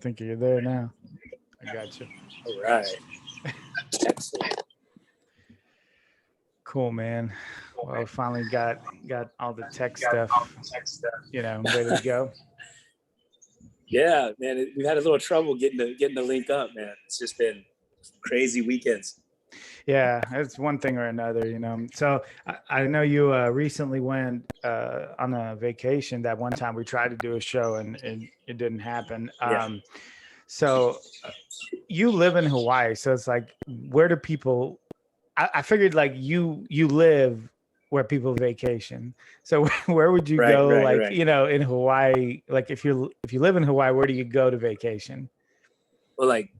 think you're there now. I got you. All right. Excellent. Cool, man. Well, we finally got all the tech stuff, ready to go. Yeah, man. We've had a little trouble getting the link up, man. It's just been crazy weekends. Yeah, it's one thing or another, So I know you recently went on a vacation. That one time we tried to do a show and it didn't happen. Yeah. So you live in Hawaii, so it's like, where do people? I figured like you live where people vacation. So where would you go? Right. In Hawaii, like if you live in Hawaii, where do you go to vacation? Well, like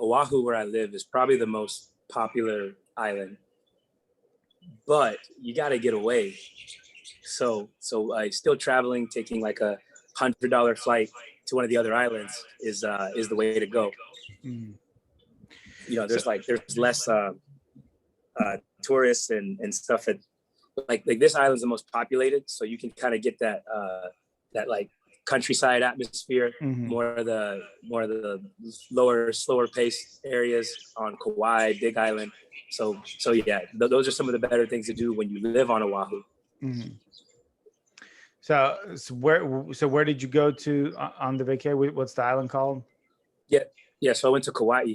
Oahu, where I live, is probably the most popular island, but you got to get away. So still traveling, taking like $100 flight to one of the other islands is the way to go. Mm. There's less tourists and stuff at like this island's the most populated, so you can kind of get that like countryside atmosphere, more of the lower, slower paced areas on Kauai, Big Island. So yeah, those are some of the better things to do when you live on Oahu. Mm-hmm. So where did you go to on the vacation? What's the island called? Yeah. So I went to Kauai.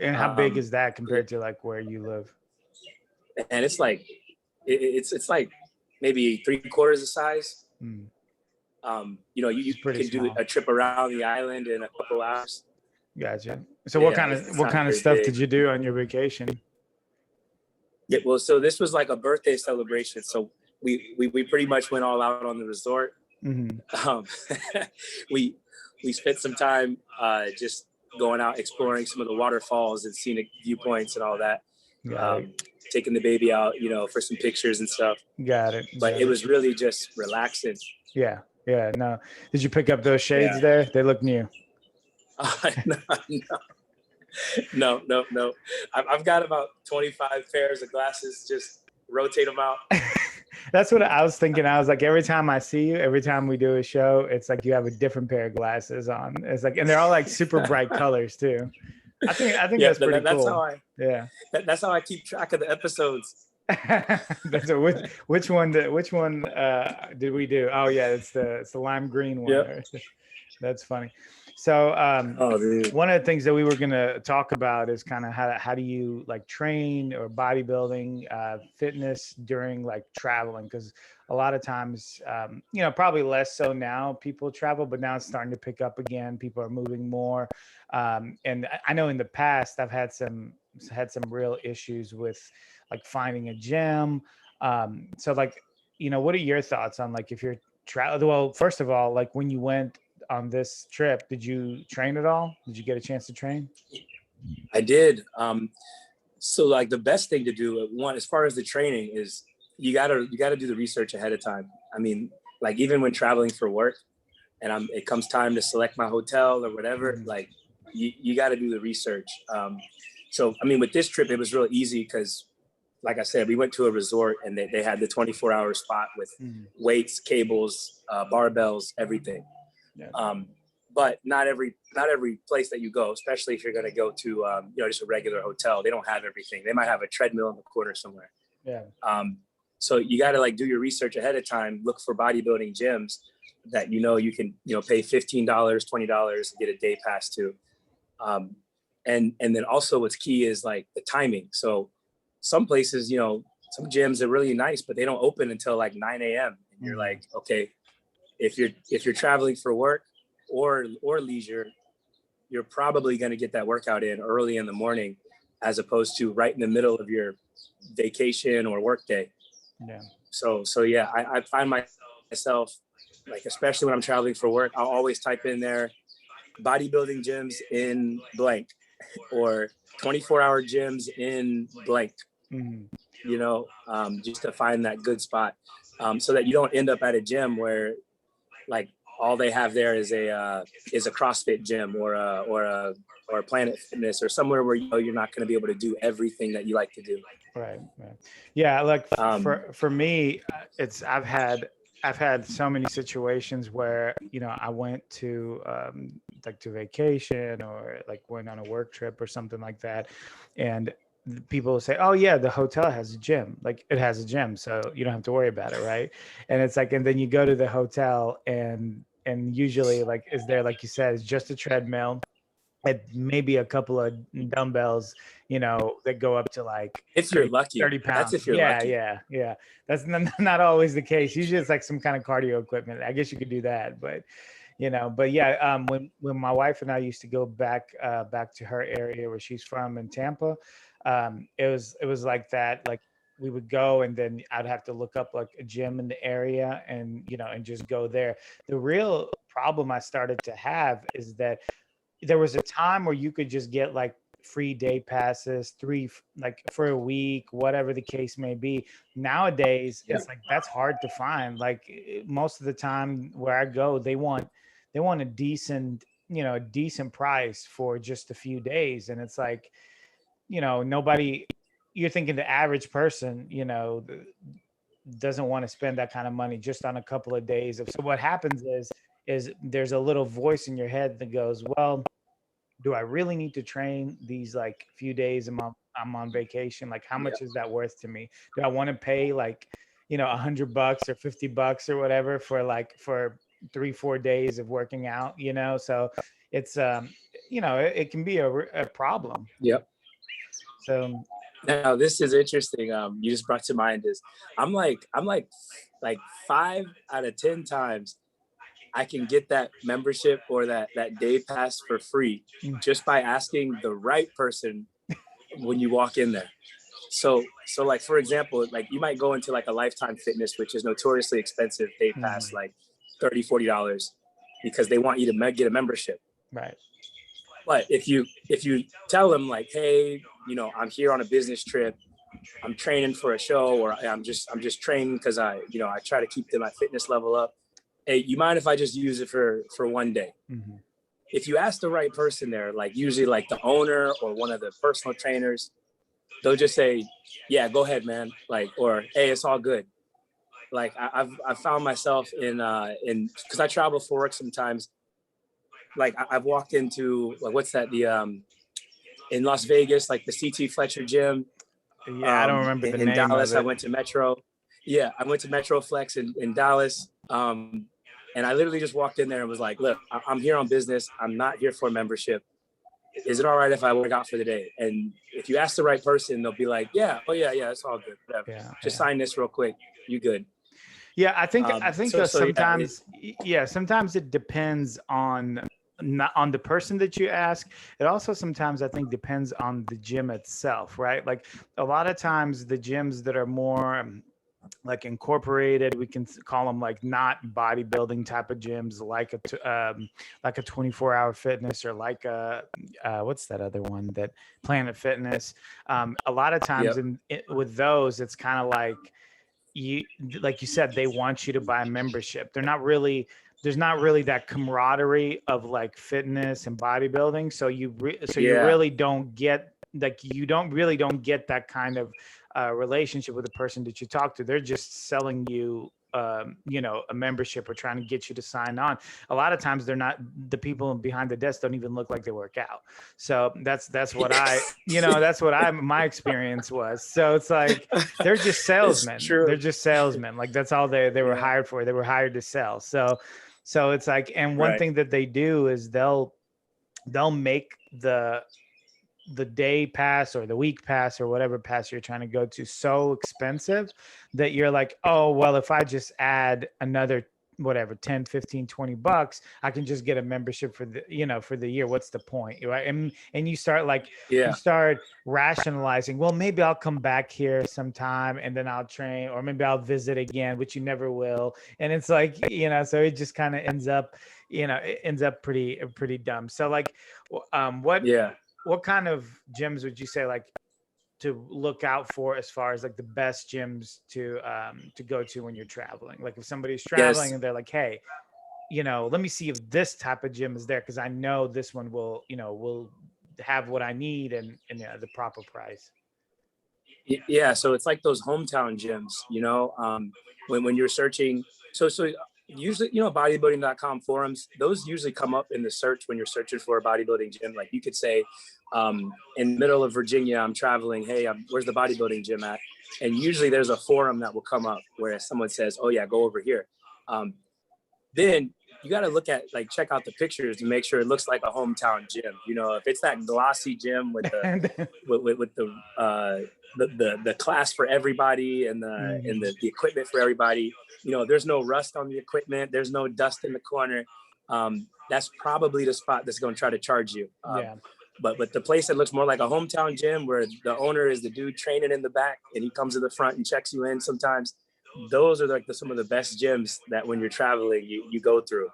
And how big is that compared to like where you live? And it's like it's like maybe 3/4 the size. Mm. You can do a trip around the island in a couple hours. Gotcha. So what kind of stuff did you do on your vacation? Yeah, well, so this was like a birthday celebration. So we pretty much went all out on the resort. Mm-hmm. We spent some time just going out exploring some of the waterfalls and scenic viewpoints and all that. Taking the baby out, for some pictures and stuff. Got it. But it was really just relaxing. Yeah. No. Did you pick up those shades there? They look new. No. I've got about 25 pairs of glasses. Just rotate them out. That's what I was thinking. I was like, every time I see you, every time we do a show, it's like you have a different pair of glasses on. It's like, and they're all like super bright colors too. I think that's pretty cool. That's how I keep track of the episodes. Which one did we do? Oh yeah, it's the lime green one. Yep. That's funny. So one of the things that we were going to talk about is kind of how do you like train or bodybuilding, fitness during like traveling? Because a lot of times, probably less so now people travel, but now it's starting to pick up again. People are moving more. And I know in the past I've had some real issues with like finding a gym. So like, what are your thoughts on like if you're well, first of all, like when you went on this trip, did you train at all? Did you get a chance to train? I did. So like the best thing to do, one, as far as the training is you gotta do the research ahead of time. I mean, like even when traveling for work and it comes time to select my hotel or whatever, like you got to do the research. So, I mean, with this trip, it was real easy because like I said, we went to a resort and they had the 24-hour spot with weights, cables, barbells, everything. Yeah. But not every place that you go, especially if you're going to go to, just a regular hotel, they don't have everything. They might have a treadmill in the corner somewhere. Yeah. So you got to like do your research ahead of time, look for bodybuilding gyms that, you can, pay $15, $20 and get a day pass to. And then also what's key is like the timing. So some places, some gyms are really nice, but they don't open until like 9 a.m. And you're like, okay, if you're traveling for work or leisure, you're probably going to get that workout in early in the morning, as opposed to right in the middle of your vacation or work day. Yeah. So yeah, I find myself like, especially when I'm traveling for work, I'll always type in there bodybuilding gyms in blank or 24-hour gyms in blank, just to find that good spot, so that you don't end up at a gym where like all they have there is a CrossFit gym or a Planet Fitness or somewhere where you're not going to be able to do everything that you like to do. Right. Yeah. Like for me, I've had I've had so many situations where, you know, I went to like to vacation or like went on a work trip or something like that. And people will say, oh yeah, the hotel has a gym. Like it has a gym, so you don't have to worry about it, right? And it's like, and then you go to the hotel and usually like is there, like you said, it's just a treadmill and maybe a couple of dumbbells, you know, that go up to like If you're 30, lucky, 30 that's pounds. if you're Yeah, lucky. yeah, yeah. That's not always the case. Usually it's like some kind of cardio equipment. I guess you could do that, but you know, but yeah, when my wife and I used to go back to her area where she's from in Tampa, it was like that. Like we would go and then I'd have to look up like a gym in the area and you know and just go there. The real problem I started to have is that there was a time where you could just get like free day passes, like for a week, whatever the case may be. Nowadays, Yeah. it's like that's hard to find. Like most of the time where I go, they want a decent, you know, a decent price for just a few days, and it's like, you know, nobody. You're thinking the average person, you know, doesn't want to spend that kind of money just on a couple of days of. So what happens is there's a little voice in your head that goes, well, do I really need to train these like few days I'm on vacation? Like, how Yeah. much is that worth to me? Do I want to pay like, you know, $100 or $50 or whatever for like for 3, 4 days of working out? You know, so it's you know, it can be a problem. Yep. So Now this is interesting. You just brought to mind is I'm like 5 out of 10 times I can get that membership or that day pass for free just by asking the right person when you walk in there. So like for example, like you might go into like a Lifetime Fitness, which is notoriously expensive day pass, mhm, like $30, $40, because they want you to get a membership. right. But if you tell them like, hey, I'm here on a business trip, I'm training for a show, or I'm just training because I try to keep my fitness level up. Hey, you mind if I just use it for one day? Hmm. If you ask the right person there, like usually like the owner or one of the personal trainers, they'll just say, yeah, go ahead, man. Like, or hey, it's all good. Like I've found myself in because I travel for work sometimes. Like I've walked into like what's that the in Las Vegas, like the CT Fletcher gym. Yeah, I don't remember the In name of Dallas, I it. went to Metro. Yeah, I went to Metro Flex in Dallas. And I literally just walked in there and was like, look, I'm here on business. I'm not here for a membership. Is it all right if I work out for the day? And if you ask the right person, they'll be like, yeah, oh yeah, yeah, it's all good. Whatever. Yeah, Just yeah. sign this real quick. You good. Yeah, I think So yeah, sometimes, yeah, sometimes it depends on not on the person that you ask. It also sometimes I think depends on the gym itself, right? Like a lot of times the gyms that are more like incorporated, we can call them like not bodybuilding type of gyms, like a 24-hour fitness or like a what's that other one, that Planet Fitness. A lot of times yep, with those, it's kind of you like you said, they want you to buy a membership. There's not really that camaraderie of like fitness and bodybuilding, so you yeah, really don't get, like you don't get that kind of relationship with the person that you talk to. They're just selling you you know, a membership or trying to get you to sign on. A lot of times they're not, the people behind the desk don't even look like they work out. So that's what I, you know, that's what my experience was. So it's like they're just it's salesmen. They're true. just salesmen. Like that's all they were Yeah, hired for. They were hired to sell. So it's like, and one right. thing that they do is they'll make the day pass or the week pass or whatever pass you're trying to go to so expensive that you're like, oh, well, if I just add another whatever 10, 15, $20, I can just get a membership for the, you know, for the year. What's the point, right? And you Yeah, start rationalizing, well, maybe I'll come back here sometime and then I'll train, or maybe I'll visit again, which you never will. And it's like, you know, so it just kind of ends up, you know, it ends up pretty dumb. So like yeah. what kind of gyms would you say like to look out for as far as like the best gyms to go to when you're traveling? Like if somebody's traveling Yes. and they're like, hey, you know, let me see if this type of gym is there because I know this one will, you know, will have what I need and yeah, the proper price. Yeah. So it's like those hometown gyms, when you're searching. So usually, bodybuilding.com forums, those usually come up in the search when you're searching for a bodybuilding gym. Like you could say, in the middle of Virginia, I'm traveling. Hey, where's the bodybuilding gym at? And usually there's a forum that will come up where someone says, oh yeah, go over here. Then you got to look at, like, check out the pictures to make sure it looks like a hometown gym. If it's that glossy gym with the with the class for everybody and the equipment for everybody, there's no rust on the equipment, there's no dust in the corner, that's probably the spot that's going to try to charge you. But the place that looks more like a hometown gym, where the owner is the dude training in the back and he comes to the front and checks you in sometimes, those are like some of the best gyms that when you're traveling, you go through.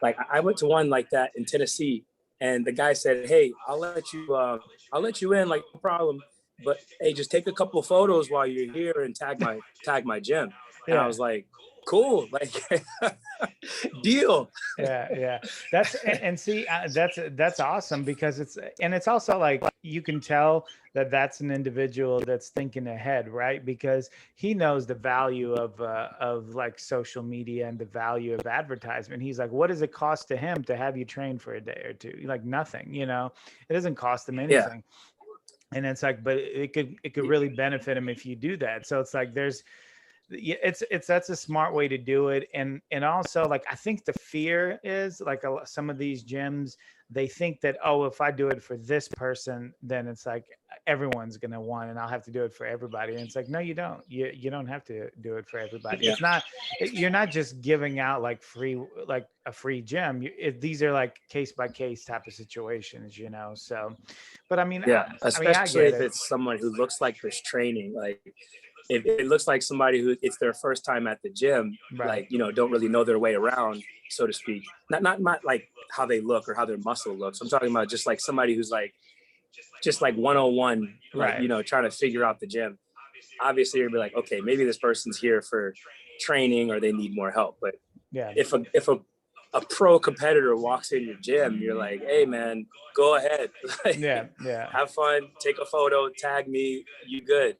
Like I went to one like that in Tennessee, and the guy said, hey, I'll let you in, like, no problem. But hey, just take a couple of photos while you're here and tag my gym. And I was like, cool, like, deal. Yeah. That's awesome, because it's also like, you can tell that that's an individual that's thinking ahead, right? Because he knows the value of like social media and the value of advertisement. He's like, what does it cost to him to have you train for a day or two? Like nothing, it doesn't cost him anything. And it's like, but it could really benefit him if you do that. So it's like, that's a smart way to do it. And also, like, I think the fear is like some of these gyms, they think that, oh, if I do it for this person, then it's like everyone's going to want, and I'll have to do it for everybody. And it's like, no, you don't. You don't have to do it for everybody. It's not, you're not just giving out like a free gym. These are like case by case type of situations, So, but I mean, especially if it's someone who looks like there's training, like, if it looks like somebody who it's their first time at the gym, right, like, don't really know their way around, so to speak. Not like how they look or how their muscle looks. I'm talking about just like somebody who's like, just like 101, like, right, trying to figure out the gym. Obviously, you'll be like, okay, maybe this person's here for training or they need more help. But if a pro competitor walks in your gym, you're like, hey man, go ahead. Have fun, take a photo, tag me, you good.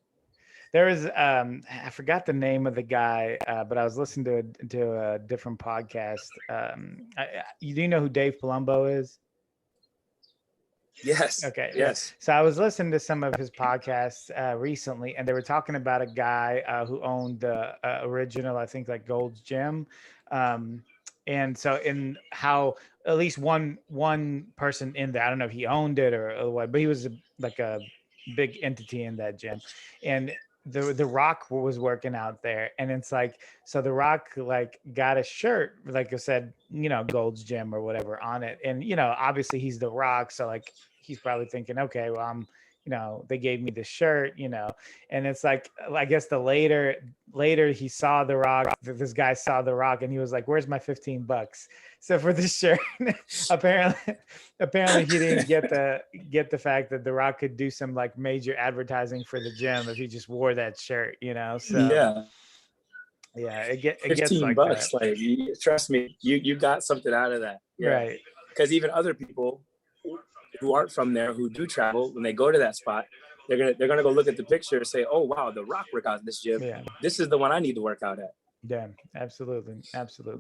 There was, I forgot the name of the guy, but I was listening to a different podcast. You do know who Dave Palumbo is? Yes. Okay. Yes. So I was listening to some of his podcasts recently, and they were talking about a guy who owned the original, I think, like Gold's Gym. And so in how at least one person in there, I don't know if he owned it or what, but he was like a big entity in that gym. And the Rock was working out there, and it's like, so the Rock like got a shirt, like I said, Gold's Gym or whatever on it. And, obviously he's the Rock. So like, he's probably thinking, okay, well, they gave me the shirt, and it's like, I guess later he saw the Rock, this guy saw the Rock, and he was like, where's my $15? So for this shirt, apparently he didn't get the fact that the Rock could do some like major advertising for the gym if he just wore that shirt, so it gets like $15, that. Like, trust me, you got something out of that, right? Because even other people who aren't from there, who do travel, when they go to that spot, they're gonna go look at the picture and say, oh wow, the Rock workout in this gym, this is the one I need to work out at. Yeah, absolutely.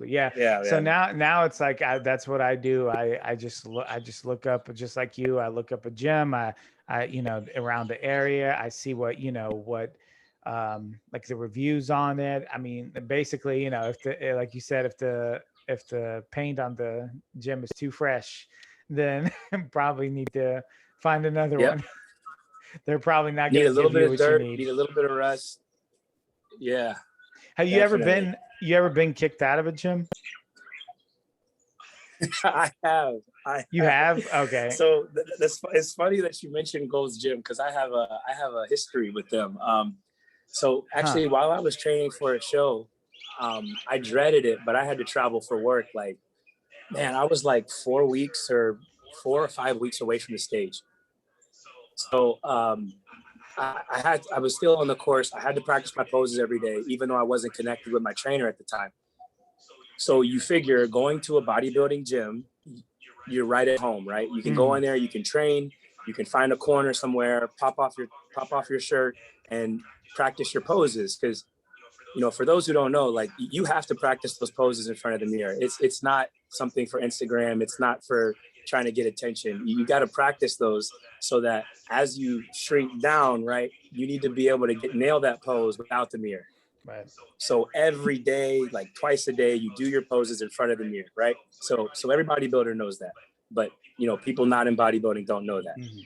Yeah. So now it's like, that's what I do. I just look up, just like you, I look up a gym, I around the area, I see what like the reviews on it. I mean, basically, if like you said, if the paint on the gym is too fresh, then probably need to find another one. They're probably not going to give you what dirt, you need. Need a little bit of rust. Yeah. Have you ever been kicked out of a gym? I have. You have? Okay. So it's funny that you mentioned Gold's Gym, because I have a history with them. So actually, while I was training for a show, I dreaded it, but I had to travel for work. Like, man, I was like 4 or 5 weeks away from the stage. So I was still on the course. I had to practice my poses every day, even though I wasn't connected with my trainer at the time. So you figure, going to a bodybuilding gym, you're right at home, right? You can go in there, you can train, you can find a corner somewhere, pop off your shirt and practice your poses. Because for those who don't know, like you have to practice those poses in front of the mirror. It's not something for Instagram. It's not for trying to get attention. You got to practice those so that as you shrink down, right, you need to be able to nail that pose without the mirror. Right. So every day, like twice a day, you do your poses in front of the mirror, right? So every bodybuilder knows that, but people not in bodybuilding don't know that. Mm-hmm.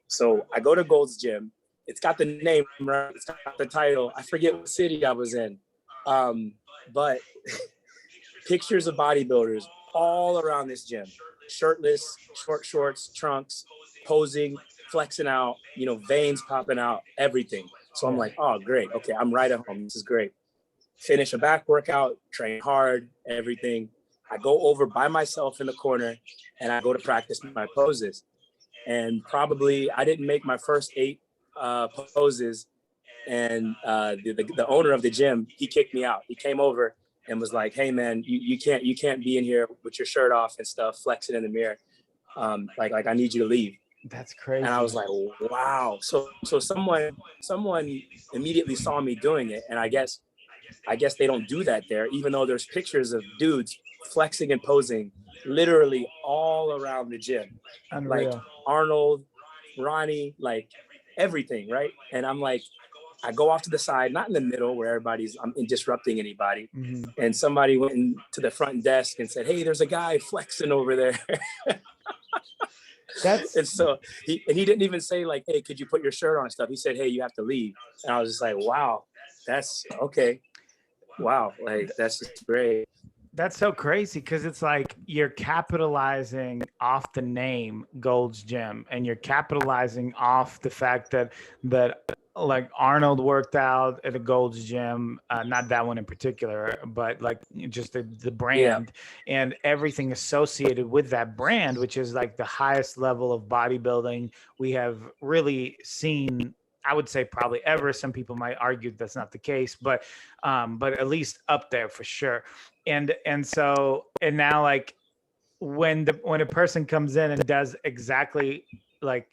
So I go to Gold's Gym. It's got the name, right? It's got the title. I forget what city I was in. But pictures of bodybuilders all around this gym, shirtless, short shorts, trunks, posing, flexing out, veins popping out, everything. So I'm like, oh, great. Okay, I'm right at home. This is great. Finish a back workout, train hard, everything. I go over by myself in the corner and I go to practice my poses. And probably I didn't make my first 8 poses. And the owner of the gym, he kicked me out. He came over and was like, hey man, you can't be in here with your shirt off and stuff, flexing in the mirror. Like I need you to leave. That's crazy. And I was like, wow. So someone immediately saw me doing it. And I guess they don't do that there, even though there's pictures of dudes flexing and posing literally all around the gym. Unreal. Like Arnold, Ronnie, like everything, right? And I'm like, I go off to the side, not in the middle where I'm disrupting anybody. Mm-hmm. And somebody went to the front desk and said, hey, there's a guy flexing over there. And so he didn't even say like, hey, could you put your shirt on and stuff? He said, hey, you have to leave. And I was just like, wow, that's okay. Wow, like that's just great. That's so crazy because it's like you're capitalizing off the name Gold's Gym, and you're capitalizing off the fact that like Arnold worked out at a Gold's Gym, not that one in particular, but like just the brand and everything associated with that brand, which is like the highest level of bodybuilding we have really seen. I would say probably ever. Some people might argue that's not the case, but at least up there for sure. And so now like when a person comes in and does exactly like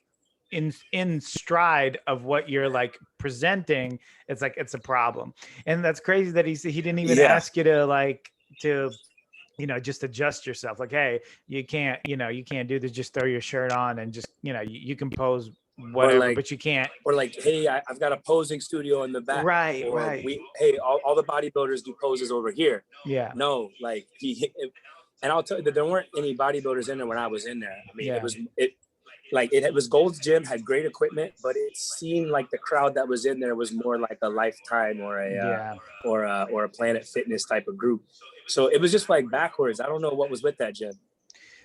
in stride of what you're like presenting, it's like it's a problem. And that's crazy that he didn't even ask you to just adjust yourself. Like, hey, you can't do this. Just throw your shirt on and just you can pose whatever, but you can't. Or like, hey, I've got a posing studio in the back. Right, or right. Hey, all the bodybuilders do poses over here. Yeah. No, like and I'll tell you that there weren't any bodybuilders in there when I was in there. I mean, it was Gold's Gym, had great equipment, but it seemed like the crowd that was in there was more like a Lifetime or a Planet Fitness type of group. So it was just like backwards. I don't know what was with that gym.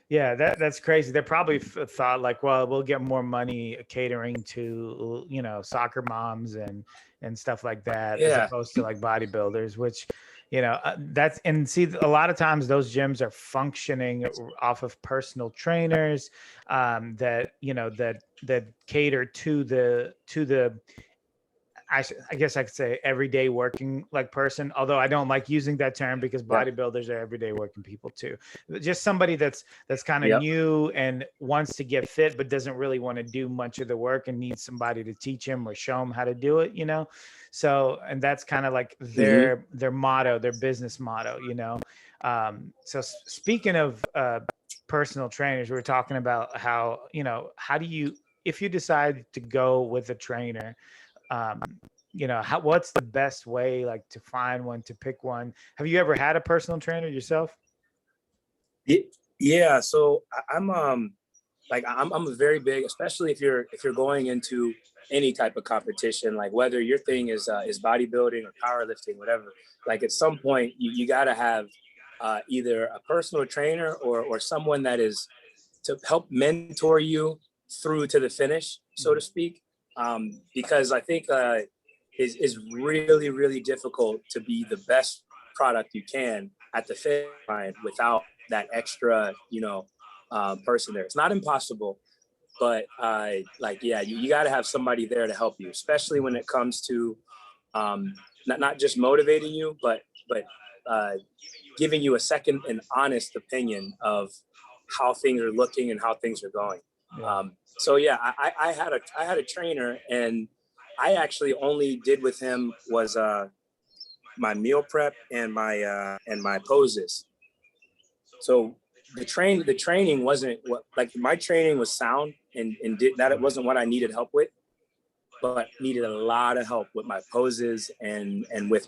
Yeah, that's crazy. They probably thought like, well, we'll get more money catering to, soccer moms and stuff like that, as opposed to like bodybuilders, which, see, a lot of times those gyms are functioning off of personal trainers that cater to the I guess I could say everyday working like person, although I don't like using that term because bodybuilders are everyday working people too. Just somebody that's kind of new and wants to get fit, but doesn't really want to do much of the work and needs somebody to teach him or show him how to do it, So, and that's kind of like their motto, their business motto, So speaking of personal trainers, we were talking about how, how do you, if you decide to go with a trainer, what's the best way like to find one, to pick one? Have you ever had a personal trainer yourself? Yeah. So I'm a very big, especially if you're going into any type of competition, like whether your thing is bodybuilding or powerlifting, whatever, like at some point you got to have either a personal trainer or someone that is to help mentor you through to the finish, so to speak. Because I think is really, really difficult to be the best product you can at the finish line without that extra, person there. It's not impossible, but you got to have somebody there to help you, especially when it comes to not just motivating you, but giving you a second and honest opinion of how things are looking and how things are going. I had a trainer, and I actually only did with him was my meal prep and my poses. So the training wasn't what, like my training was sound and did that. It wasn't what I needed help with, but needed a lot of help with my poses and with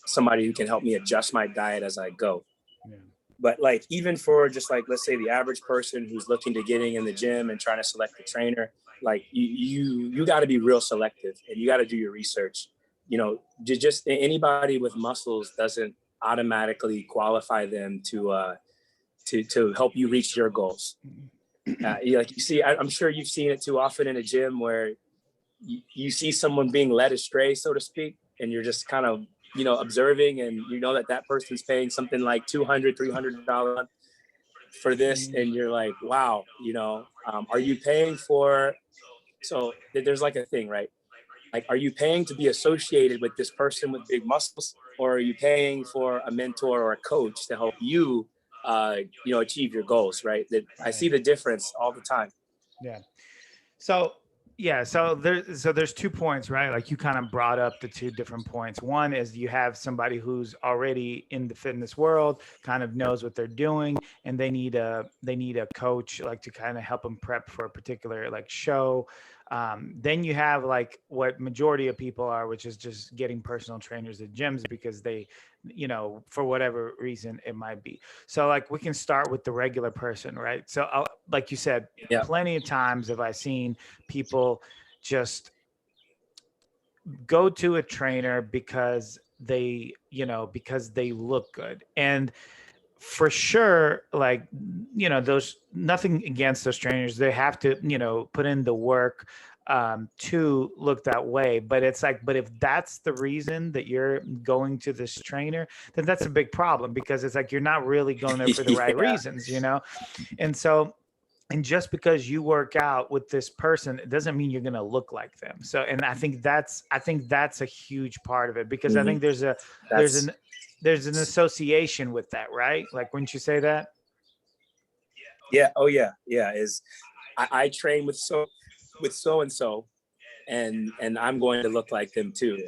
somebody who can help me adjust my diet as I go. Yeah. But like, even for just like, let's say the average person who's looking to getting in the gym and trying to select a trainer, like you got to be real selective and you got to do your research. You know, just anybody with muscles doesn't automatically qualify them to help you reach your goals. Like you see, I'm sure you've seen it too often in a gym where you see someone being led astray, so to speak, and you're just kind of, you know, observing, and you know that person's paying something like $200, $300 for this, and you're like, wow, you know, are you paying for? So there's like a thing, right? Like, are you paying to be associated with this person with big muscles, or are you paying for a mentor or a coach to help you, you know, achieve your goals, right? That I see the difference all the time. Yeah. So yeah, so there's 2 points, right? Like you kind of brought up the 2 different points. One is you have somebody who's already in the fitness world, kind of knows what they're doing, and they need a coach like to kind of help them prep for a particular like show. Then you have like what majority of people are, which is just getting personal trainers at gyms because they, you know, for whatever reason it might be. So like we can start with the regular person, right? So like you said, yeah, plenty of times have I seen people just go to a trainer because they, you know, because they look good. And for sure, like, you know, those, nothing against those trainers, they have to, you know, put in the work to look that way. But it's like, but if that's the reason that you're going to this trainer, then that's a big problem, because it's like you're not really going there for the right reasons, you know. And so, and just because you work out with this person, it doesn't mean you're going to look like them. So, and I think that's a huge part of it, because I think there's an association with that, right? Like, wouldn't you say that? Yeah. Oh yeah. Yeah. I train with so and so, and I'm going to look like them too.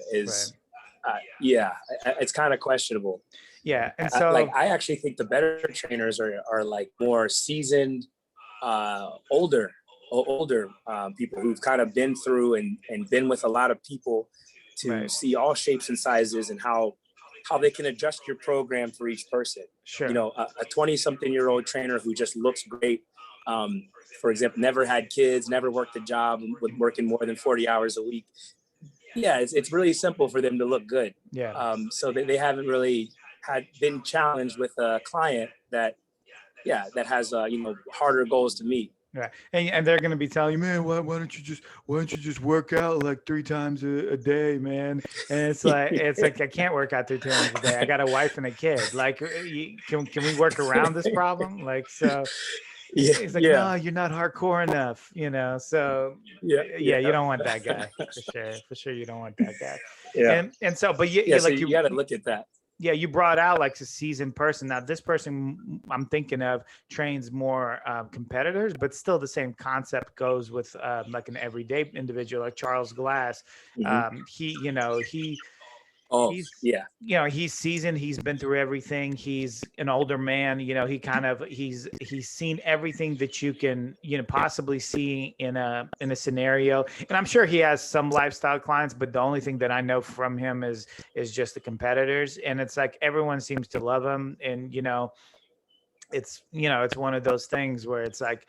Yeah, it's kind of questionable. Yeah, and so like I actually think the better trainers are like more seasoned, older people who've kind of been through and been with a lot of people to see all shapes and sizes and how they can adjust your program for each person. Sure. You know, a 20-something-year-old trainer who just looks great, for example, never had kids, never worked a job, with working more than 40 hours a week. Yeah, it's really simple for them to look good. Yeah. So they haven't really been challenged with a client that has you know, harder goals to meet. Right. And they're going to be telling you, man, why don't you just work out like 3 times a day, man? And it's like, I can't work out 3 times a day. I got a wife and a kid. Like, can we work around this problem? Like, so it's like, no, you're not hardcore enough, you know? So yeah, you don't want that guy for sure. You don't want that guy. Yeah. And so, but so you got to look at that. Yeah, you brought out like a seasoned person. Now, this person I'm thinking of trains more competitors, but still the same concept goes with like an everyday individual like Charles Glass. He's seasoned. He's been through everything. He's an older man. You know, he's seen everything that you can, you know, possibly see in a scenario. And I'm sure he has some lifestyle clients, but the only thing that I know from him is just the competitors. And it's like everyone seems to love him. And it's one of those things where it's like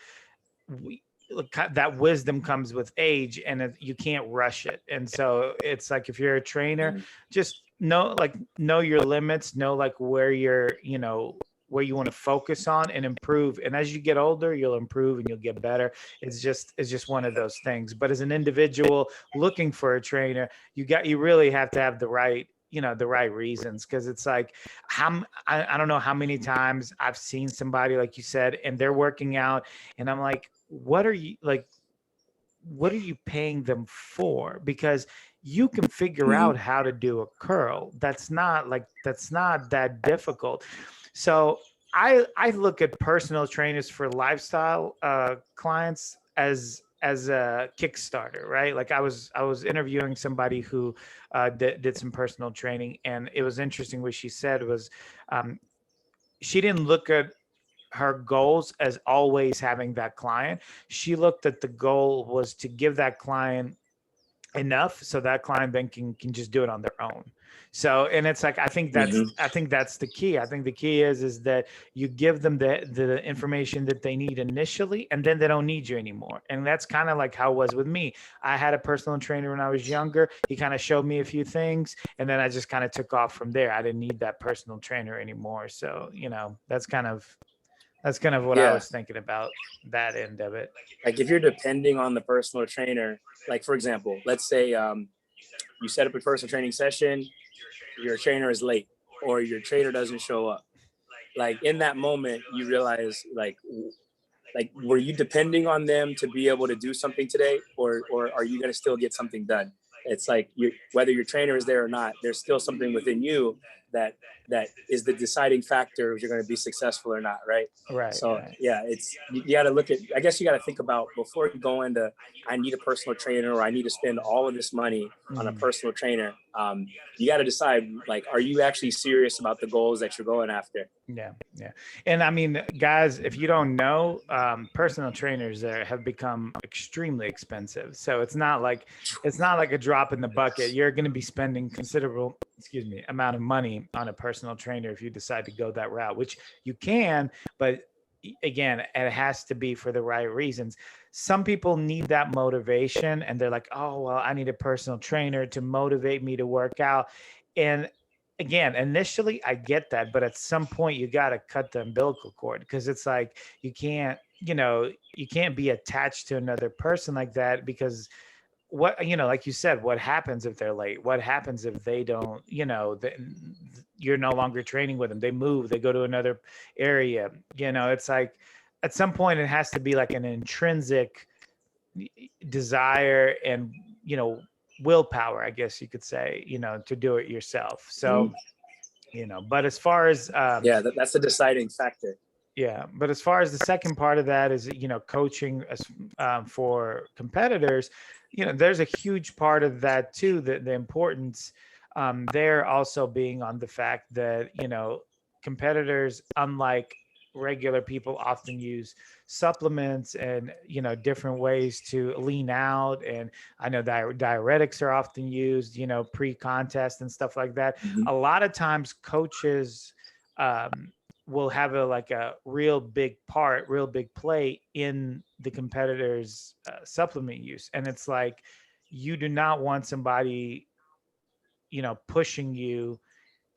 that wisdom comes with age, and you can't rush it. And so it's like, if you're a trainer, just know your limits, know like where you're, where you want to focus on and improve. And as you get older, you'll improve and you'll get better. It's just one of those things. But as an individual looking for a trainer, you really have to have the right reasons. Because it's like, I don't know how many times I've seen somebody, like you said, and they're working out, and I'm like, what are you paying them for? Because you can figure out how to do a curl. That's not that difficult. So I look at personal trainers for lifestyle clients as as a Kickstarter, right? Like I was interviewing somebody who did some personal training, and it was interesting what she said was she didn't look at her goals as always having that client. She looked at the goal was to give that client enough so that client then can just do it on their own. So, and it's like, I think that's the key. I think the key is that you give them the information that they need initially, and then they don't need you anymore. And that's kind of like how it was with me. I had a personal trainer when I was younger. He kind of showed me a few things, and then I just kind of took off from there. I didn't need that personal trainer anymore. So, that's kind of what I was thinking about that end of it. Like if you're depending on the personal trainer, like for example, let's say you set up a personal training session, your trainer is late or your trainer doesn't show up. Like in that moment, you realize like were you depending on them to be able to do something today, or are you going to still get something done? It's like whether your trainer is there or not, there's still something within you that is the deciding factor if you're going to be successful or not, right? Right. So right. yeah, it's you got to look at. I guess you got to think about before you go into. I need a personal trainer, or I need to spend all of this money on a personal trainer. You got to decide, like, are you actually serious about the goals that you're going after? Yeah. And I mean, guys, if you don't know, personal trainers there have become extremely expensive. So it's not like a drop in the bucket. You're going to be spending considerable, amount of money on a personal trainer if you decide to go that route, which you can, but again, it has to be for the right reasons. Some people need that motivation and they're like, oh, well, I need a personal trainer to motivate me to work out. And again, initially I get that, but at some point you got to cut the umbilical cord, because it's like, you can't be attached to another person like that, because like you said, what happens if they're late? What happens if they don't, you're no longer training with them? They move, they go to another area. It's like at some point it has to be like an intrinsic desire and, willpower, I guess you could say, to do it yourself. So, but as far as, that's the deciding factor. Yeah. But as far as the second part of that is, coaching for competitors, there's a huge part of that too, the importance there also being on the fact that, competitors, unlike regular people, often use supplements and, different ways to lean out. And I know diuretics are often used, pre-contest and stuff like that. A lot of times coaches, will have a real big play in the competitor's supplement use. And it's like, you do not want somebody, pushing you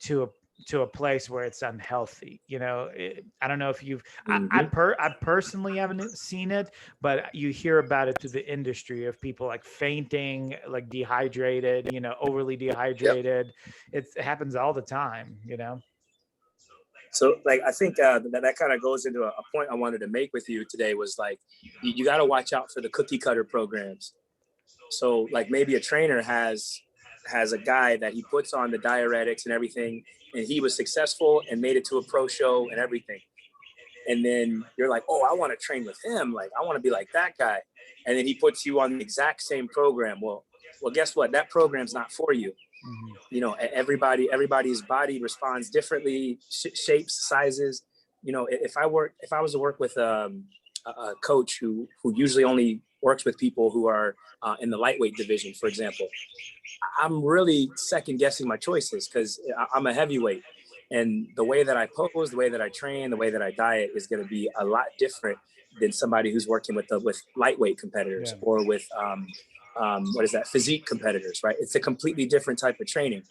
to a place where it's unhealthy. I don't know if you've, I personally haven't seen it, but you hear about it through the industry of people like fainting, like dehydrated, overly dehydrated. It happens all the time, So like, I think that kind of goes into a point I wanted to make with you today was like, you got to watch out for the cookie cutter programs. So like maybe a trainer has a guy that he puts on the diuretics and everything, and he was successful and made it to a pro show and everything. And then you're like, oh, I want to train with him. Like, I want to be like that guy. And then he puts you on the exact same program. Well, guess what? That program's not for you. Everybody's body responds differently, shapes, sizes. If I was to work with a coach who usually only works with people who are in the lightweight division, for example, I'm really second guessing my choices because I'm a heavyweight, and the way that I pose, the way that I train, the way that I diet is going to be a lot different than somebody who's working with lightweight competitors or with physique competitors, right? It's a completely different type of training.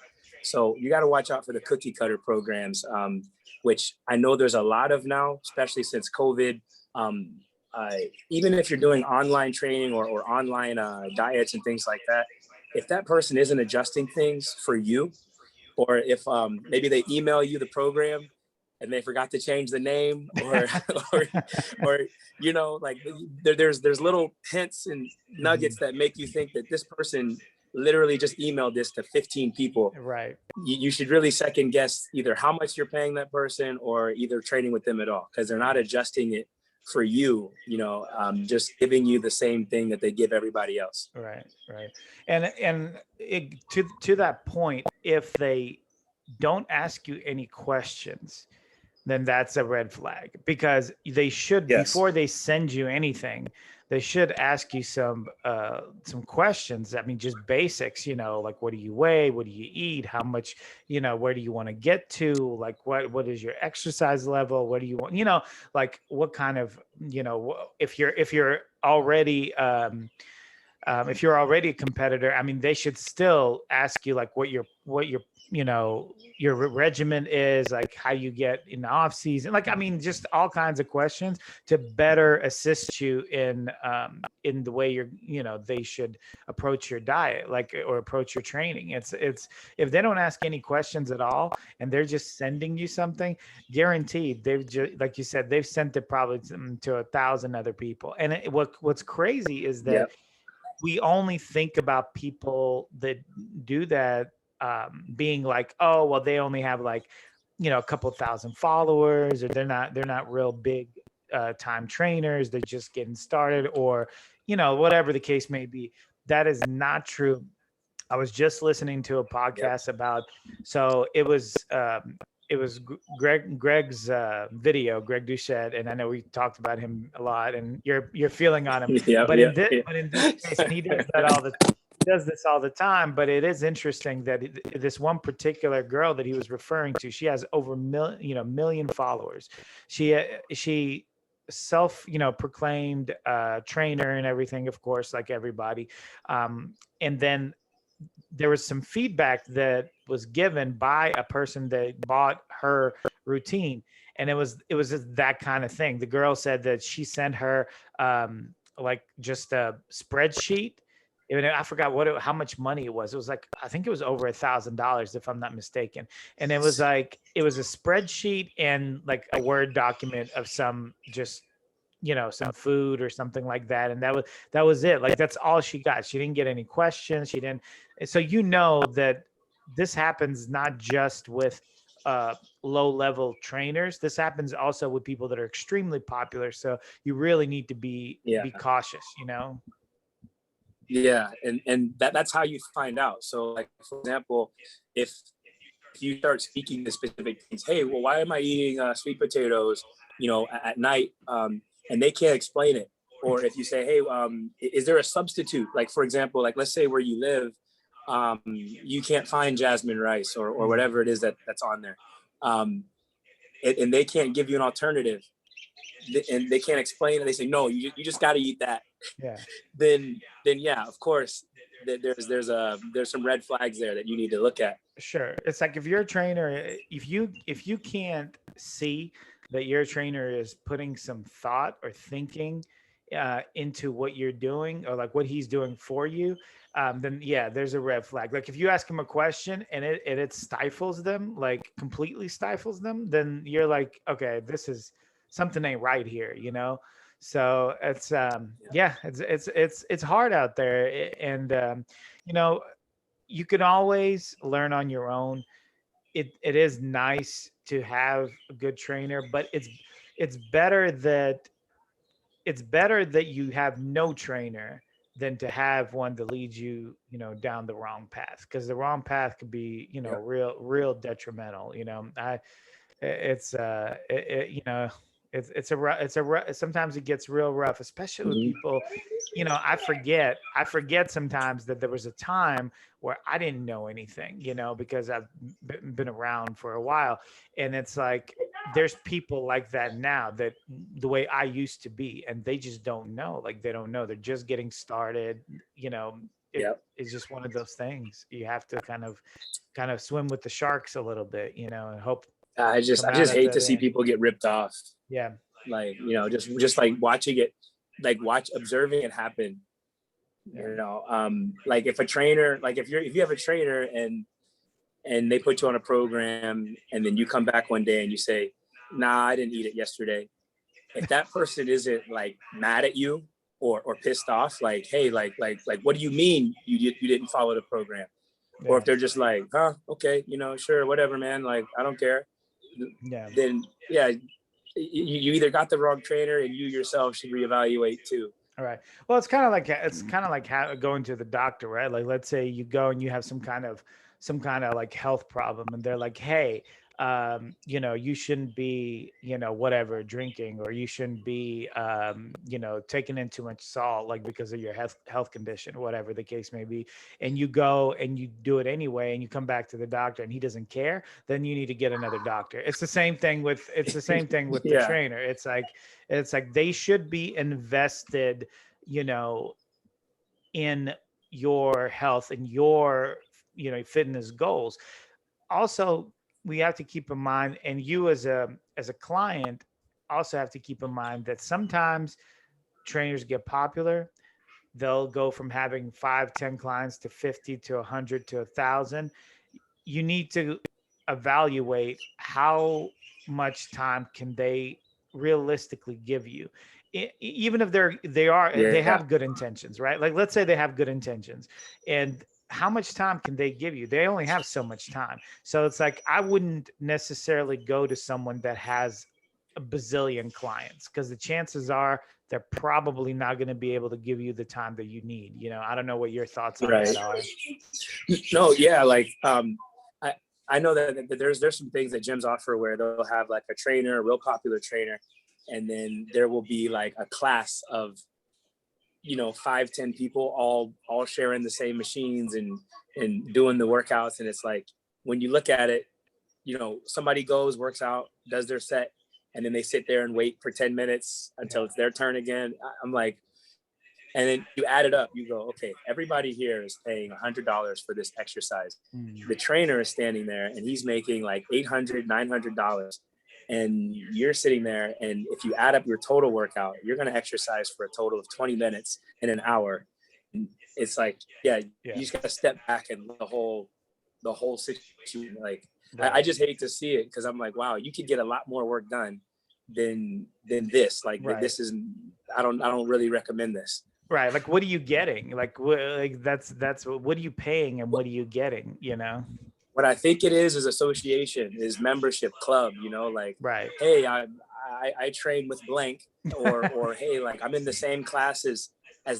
So you got to watch out for the cookie cutter programs, which I know there's a lot of now, especially since COVID. Even if you're doing online training or online diets and things like that, if that person isn't adjusting things for you, or if maybe they email you the program and they forgot to change the name, or like there's little hints and nuggets that make you think that this person literally just emailed this to 15 people. Right. You should really second guess either how much you're paying that person or either training with them at all, because they're not adjusting it for you, just giving you the same thing that they give everybody else. Right. And to that point, if they don't ask you any questions, then that's a red flag, because they should, Yes. before they send you anything, they should ask you some questions. I mean, just basics, like, what do you weigh? What do you eat? How much, where do you want to get to? Like, what is your exercise level? What do you want, like, what kind of, if you're already, if you're already a competitor, I mean, they should still ask you, like, what your your regimen is, like, how you get in the off season, like, I mean, just all kinds of questions to better assist you in the way they should approach your diet, like, or approach your training. It's if they don't ask any questions at all and they're just sending you something, guaranteed they've just, like you said, they've sent it probably to 1,000 other people. And what's crazy is that we only think about people that do that being like, oh, well, they only have, like, a couple thousand followers, or they're not real big time trainers, they're just getting started, or whatever the case may be. That is not true. I was just listening to a podcast about, so it was Greg's video, Greg Doucette, and I know we talked about him a lot, and your feeling on him. But in this case, and he does this all the time. But it is interesting that this one particular girl that he was referring to, she has over million followers. She self proclaimed trainer and everything, of course, like everybody. And then there was some feedback that was given by a person that bought her routine, and it was just that kind of thing. The girl said that she sent her like just a spreadsheet. I forgot how much money it was. It was like, I think it was over $1,000 if I'm not mistaken. And it was like, it was a spreadsheet and like a Word document of some just some food or something like that. And that was it. Like, that's all she got. She didn't get any questions. She didn't. So that this happens not just with low level trainers. This happens also with people that are extremely popular. So you really need to be cautious, Yeah. And that's how you find out. So, like, for example, if you start speaking to specific things, hey, well, why am I eating sweet potatoes, at night? And they can't explain it. Or if you say, hey, is there a substitute? Like, for example, like, let's say where you live, you can't find jasmine rice or whatever it is that's on there. And they can't give you an alternative, and they can't explain it. They say, no, you just got to eat that. Yeah. Then yeah, of course, there's some red flags there that you need to look at. Sure. It's like, if you're a trainer, if you can't see that your trainer is putting some thought or thinking into what you're doing, or like what he's doing for you, then there's a red flag. Like, if you ask him a question and it stifles them, like completely stifles them, then you're like, okay, this is something ain't right here, So it's it's hard out there, and you can always learn on your own. It is nice to have a good trainer, but it's better that you have no trainer than to have one that leads you, down the wrong path, because the wrong path could be, real detrimental. Sometimes it gets real rough, especially with people. I forget sometimes that there was a time where I didn't know anything, because I've been around for a while. And it's like, there's people like that now, that the way I used to be, and they just don't know. Like, they don't know. They're just getting started. It's just one of those things. You have to kind of swim with the sharks a little bit, and hope. I just hate to see people get ripped off. Yeah. Like, just like watching it, like observing it happen. Like, if a trainer, like if you have a trainer and they put you on a program, and then you come back one day and you say, nah, I didn't eat it yesterday. If that person isn't like mad at you or pissed off, like, hey, like what do you mean you didn't follow the program? Yeah. Or if they're just like, huh, okay, sure, whatever, man, like, I don't care. Yeah. Then you either got the wrong trainer, and you yourself should reevaluate too. All right. Well, it's kind of like going to the doctor, right? Like, let's say you go and you have some kind of like health problem, and they're like, hey, you shouldn't be, whatever, drinking, or you shouldn't be, taking in too much salt, like because of your health condition, whatever the case may be. And you go and you do it anyway, and you come back to the doctor and he doesn't care, then you need to get another doctor. It's the same thing with the trainer. It's like they should be invested, in your health and your, fitness goals. Also, we have to keep in mind, and you as a client also have to keep in mind, that sometimes trainers get popular. They'll go from having 5-10 clients to 50 to 100 to 1,000. You need to evaluate how much time can they realistically give you, even if they have good intentions, right? Like, let's say they have good intentions, and how much time can they give you? They only have so much time. So it's like, I wouldn't necessarily go to someone that has a bazillion clients, because the chances are they're probably not going to be able to give you the time that you need. I don't know what your thoughts on that are. No, yeah, like I know that there's some things that gyms offer where they'll have like a trainer, a real popular trainer, and then there will be like a class of 5-10 people all sharing the same machines and doing the workouts. And it's like, when you look at it, somebody goes, works out, does their set, and then they sit there and wait for 10 minutes until it's their turn again. I'm like, and then you add it up, you go, okay, everybody here is paying $100 for this exercise. The trainer is standing there and he's making like $800, $900. And you're sitting there, and if you add up your total workout, you're going to exercise for a total of 20 minutes in an hour. And it's like, you just got to step back and the whole situation. Like, I just hate to see it, because I'm like, wow, you could get a lot more work done than this. Like, this is, I don't really recommend this. Right. Like, what are you getting? Like, that's what are you paying, and what are you getting? What I think it is association, is membership club, like, right. Hey, I train with blank, or hey, like, I'm in the same class as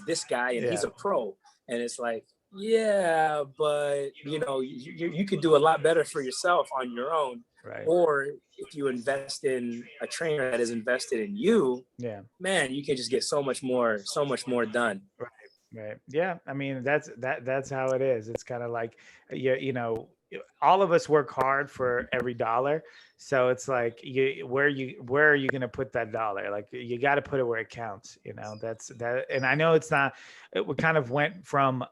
this guy, and he's a pro. And it's like, yeah, but you could do a lot better for yourself on your own. Right. Or if you invest in a trainer that is invested in you, man, you can just get so much more done. Right. Yeah. I mean, that's how it is. It's kind of like, all of us work hard for every dollar. So it's like, where are you going to put that dollar? Like, you got to put it where it counts, that's that. And I know we kind of went from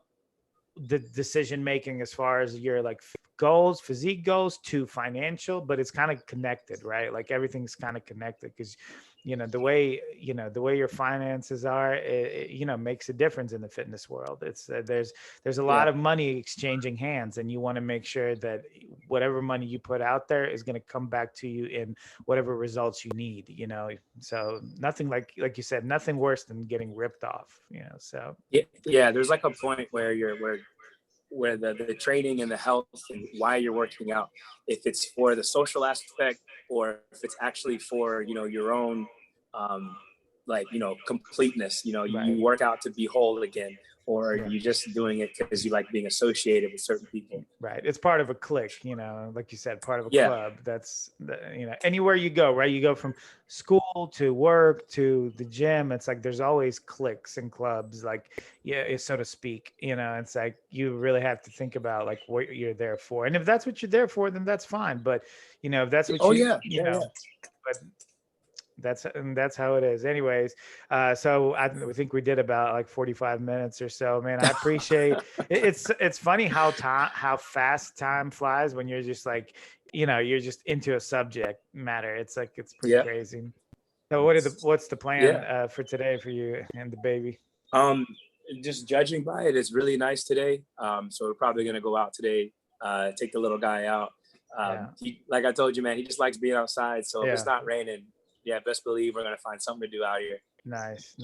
the decision making as far as your like goals, physique goals, to financial, but it's kind of connected, right? Like, everything's kind of connected, because the way your finances are, it makes a difference in the fitness world. It's there's a lot of money exchanging hands, and you want to make sure that whatever money you put out there is going to come back to you in whatever results you need. So nothing, like you said, nothing worse than getting ripped off. So there's like a point where where the training and the health and why you're working out, if it's for the social aspect, or if it's actually for your own completeness. You work out to be whole again, or you just doing it because you like being associated with certain people. Right. It's part of a clique, like you said, part of a club. That's anywhere you go, right? You go from school to work to the gym. It's like, there's always cliques and clubs, like, so to speak, it's like, you really have to think about like what you're there for. And if that's what you're there for, then that's fine. But, if that's what but that's how it is. Anyways, so I think we did about like 45 minutes or so, man. I appreciate it's funny how fast time flies when you're just like, you're just into a subject matter. It's like, it's pretty crazy. So what's the plan for today for you and the baby? Just judging by it, it's really nice today. So we're probably going to go out today, take the little guy out. Like I told you, man, he just likes being outside. So if it's not raining, best believe we're going to find something to do out here. Nice.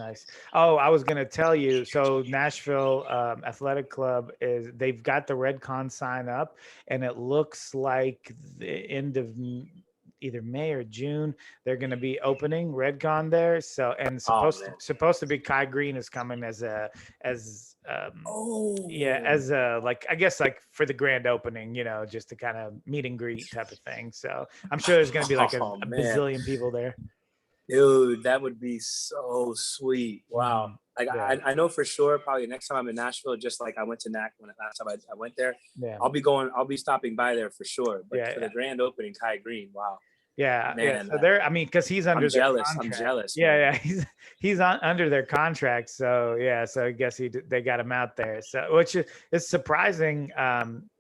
Oh, I was going to tell you. So Nashville Athletic Club they've got the Redcon sign up, and it looks like the end of either May or June. They're going to be opening Redcon there. So, and supposed to be Kai Green is coming as like, I guess like for the grand opening, you know, just to kind of meet and greet type of thing. So I'm sure there's going to be like a bazillion people there. Dude, that would be so sweet. Wow. Like I know for sure, probably next time I'm in Nashville, just like I went to NAC when last time I went there, I'll be stopping by there for sure. But for the grand opening, Kai Green, wow. Yeah, man, so they're, I mean, because he's under their contract. I'm jealous. Yeah, he's under their contract. So yeah, so I guess they got him out there. So which is surprising,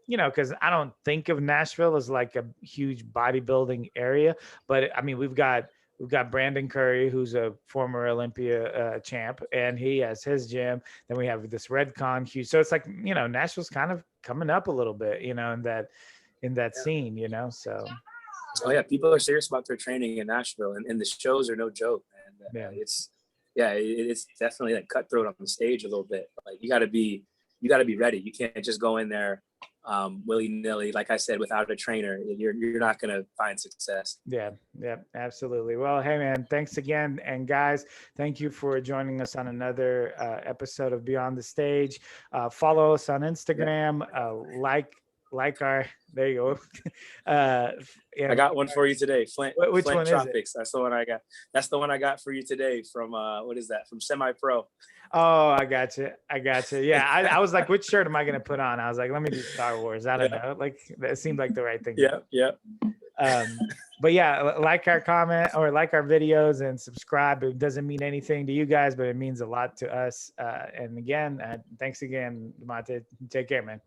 you know, because I don't think of Nashville as like a huge bodybuilding area, but I mean we've got Brandon Curry, who's a former Olympia champ, and he has his gym. Then we have this Redcon huge. So it's like, you know, Nashville's kind of coming up a little bit, you know, in that scene, you know. So. Oh yeah, people are serious about their training in Nashville, and the shows are no joke, man. It's definitely like cutthroat on the stage a little bit. Like you got to be ready. You can't just go in there willy-nilly, like I said, without a trainer. You're not gonna find success. Yeah, absolutely. Well, hey man, thanks again, and guys, thank you for joining us on another episode of Beyond the Stage. Follow us on Instagram. Like our, there you go. I got one for you today. Flint one Tropics. That's the one I got. That's the one I got for you today from what is that? From Semi Pro. Oh, I got you. Yeah, I was like, which shirt am I gonna put on? I was like, let me do Star Wars. I don't know. Like that seemed like the right thing. Yeah. But yeah, like our comment or like our videos and subscribe. It doesn't mean anything to you guys, but it means a lot to us. And again, thanks again, Demonte. Take care, man.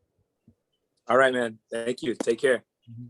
All right, man. Thank you. Take care. Mm-hmm.